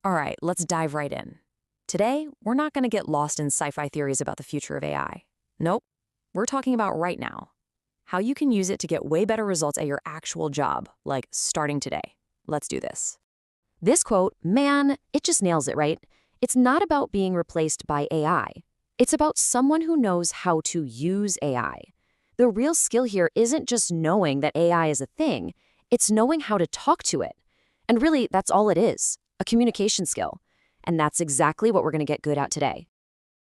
All right, let's dive right in. Today, we're not going to get lost in sci-fi theories about the future of AI. Nope, we're talking about right now. How you can use it to get way better results at your actual job, like starting today. Let's do this. This quote, man, it just nails it, right? It's not about being replaced by AI. It's about someone who knows how to use AI. The real skill here isn't just knowing that AI is a thing, it's knowing how to talk to it. And really, that's all it is, a communication skill. And that's exactly what we're going to get good at today.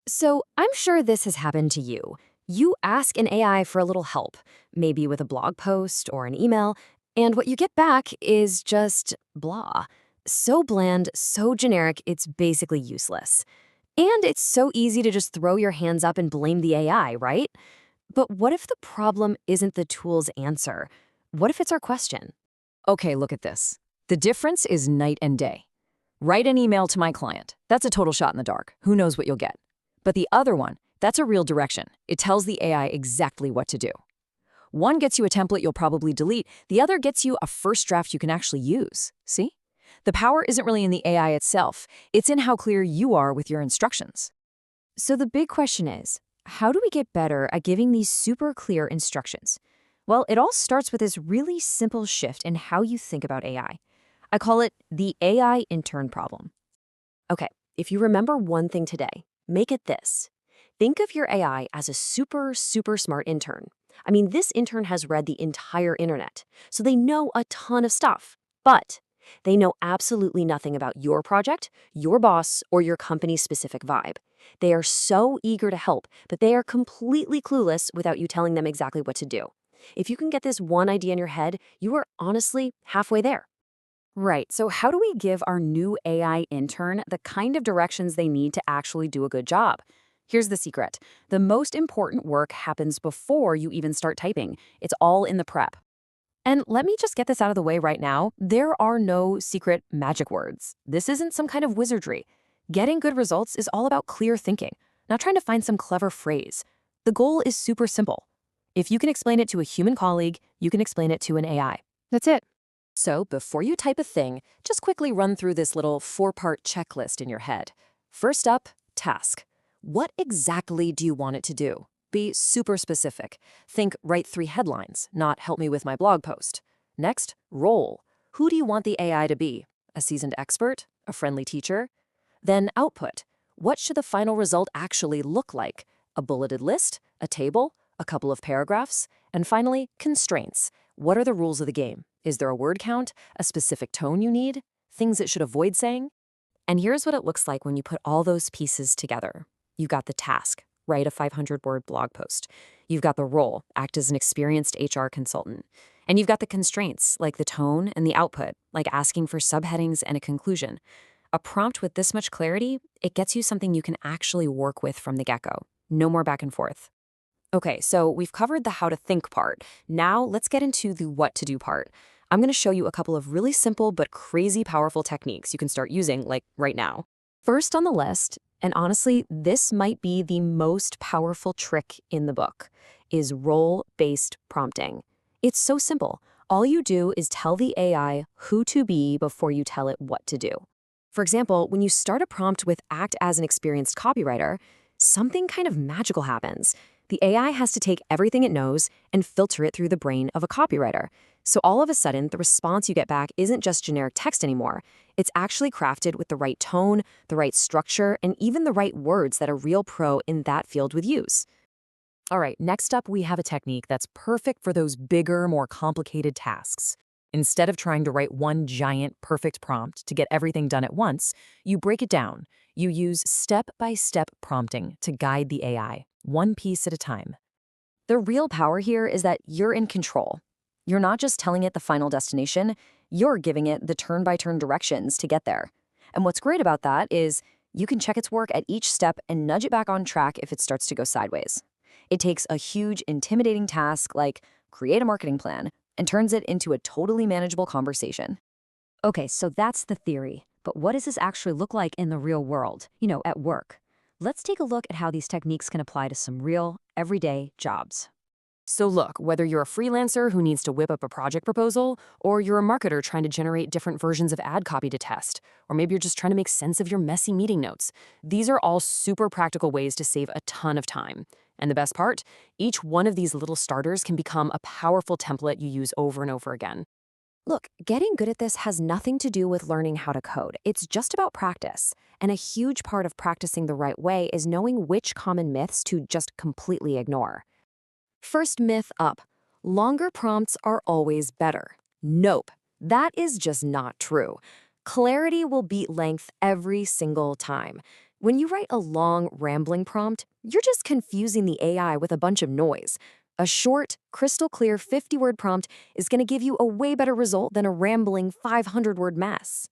So I'm sure this has happened to you. You ask an AI for a little help, maybe with a blog post or an email, and what you get back is just blah. So bland, so generic, it's basically useless. And it's so easy to just throw your hands up and blame the AI, right? But what if the problem isn't the tool's answer? What if it's our question? Okay, look at this. The difference is night and day. Write an email to my client. That's a total shot in the dark. Who knows what you'll get? But the other one, that's a real direction. It tells the AI exactly what to do. One gets you a template you'll probably delete. The other gets you a first draft you can actually use. See? The power isn't really in the AI itself. It's in how clear you are with your instructions. So the big question is, how do we get better at giving these super clear instructions? Well, it all starts with this really simple shift in how you think about AI. I call it the AI intern problem. Okay, if you remember one thing today, make it this. Think of your AI as a super, super smart intern. I mean, this intern has read the entire internet, so they know a ton of stuff. But they know absolutely nothing about your project, your boss, or your company's specific vibe. They are so eager to help, but they are completely clueless without you telling them exactly what to do. If you can get this one idea in your head, you are honestly halfway there. Right, so how do we give our new AI intern the kind of directions they need to actually do a good job? Here's the secret. The most important work happens before you even start typing. It's all in the prep. And let me just get this out of the way right now. There are no secret magic words. This isn't some kind of wizardry. Getting good results is all about clear thinking, not trying to find some clever phrase. The goal is super simple. If you can explain it to a human colleague, you can explain it to an AI. That's it. So before you type a thing, just quickly run through this little four-part checklist in your head. First up, task. What exactly do you want it to do? Be super specific. Think write 3 headlines, not help me with my blog post. Next, role. Who do you want the AI to be? A seasoned expert? A friendly teacher? Then output. What should the final result actually look like? A bulleted list? A table? A couple of paragraphs? And finally, constraints. What are the rules of the game? Is there a word count? A specific tone you need? Things it should avoid saying? And here's what it looks like when you put all those pieces together. You've got the task, write a 500-word blog post. You've got the role, act as an experienced HR consultant. And you've got the constraints, like the tone and the output, like asking for subheadings and a conclusion. A prompt with this much clarity, it gets you something you can actually work with from the get-go. No more back and forth. Okay, so we've covered the how to think part. Now let's get into the what to do part. I'm going to show you a couple of really simple but crazy powerful techniques you can start using, like right now. First on the list, and honestly, this might be the most powerful trick in the book, is role-based prompting. It's so simple. All you do is tell the AI who to be before you tell it what to do. For example, when you start a prompt with act as an experienced copywriter, something kind of magical happens. The AI has to take everything it knows and filter it through the brain of a copywriter. So all of a sudden, the response you get back isn't just generic text anymore. It's actually crafted with the right tone, the right structure, and even the right words that a real pro in that field would use. All right, next up, we have a technique that's perfect for those bigger, more complicated tasks. Instead of trying to write one giant, perfect prompt to get everything done at once, you break it down. You use step-by-step prompting to guide the AI, one piece at a time. The real power here is that you're in control. You're not just telling it the final destination, you're giving it the turn-by-turn directions to get there. And what's great about that is you can check its work at each step and nudge it back on track if it starts to go sideways. It takes a huge, intimidating task like create a marketing plan and turns it into a totally manageable conversation. Okay, so that's the theory. But what does this actually look like in the real world, at work? Let's take a look at how these techniques can apply to some real, everyday jobs. So look, whether you're a freelancer who needs to whip up a project proposal, or you're a marketer trying to generate different versions of ad copy to test, or maybe you're just trying to make sense of your messy meeting notes, these are all super practical ways to save a ton of time. And the best part, each one of these little starters can become a powerful template you use over and over again. Look, getting good at this has nothing to do with learning how to code. It's just about practice. And a huge part of practicing the right way is knowing which common myths to just completely ignore. First myth up: longer prompts are always better. Nope, that is just not true. Clarity will beat length every single time. When you write a long, rambling prompt, you're just confusing the AI with a bunch of noise. A short, crystal clear 50-word prompt is going to give you a way better result than a rambling 500-word mess.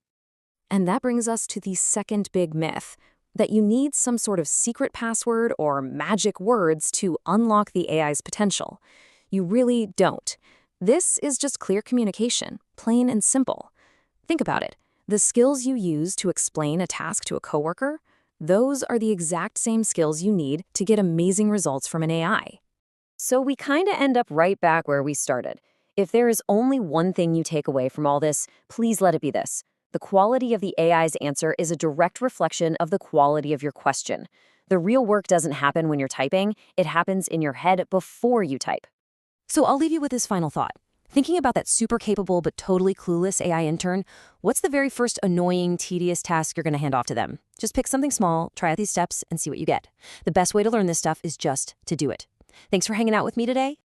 And that brings us to the second big myth, that you need some sort of secret password or magic words to unlock the AI's potential. You really don't. This is just clear communication, plain and simple. Think about it. The skills you use to explain a task to a coworker, those are the exact same skills you need to get amazing results from an AI. So we kind of end up right back where we started. If there is only one thing you take away from all this, please let it be this: the quality of the AI's answer is a direct reflection of the quality of your question. The real work doesn't happen when you're typing, it happens in your head before you type. So I'll leave you with this final thought. Thinking about that super capable but totally clueless AI intern, what's the very first annoying, tedious task you're going to hand off to them? Just pick something small, try out these steps, and see what you get. The best way to learn this stuff is just to do it. Thanks for hanging out with me today.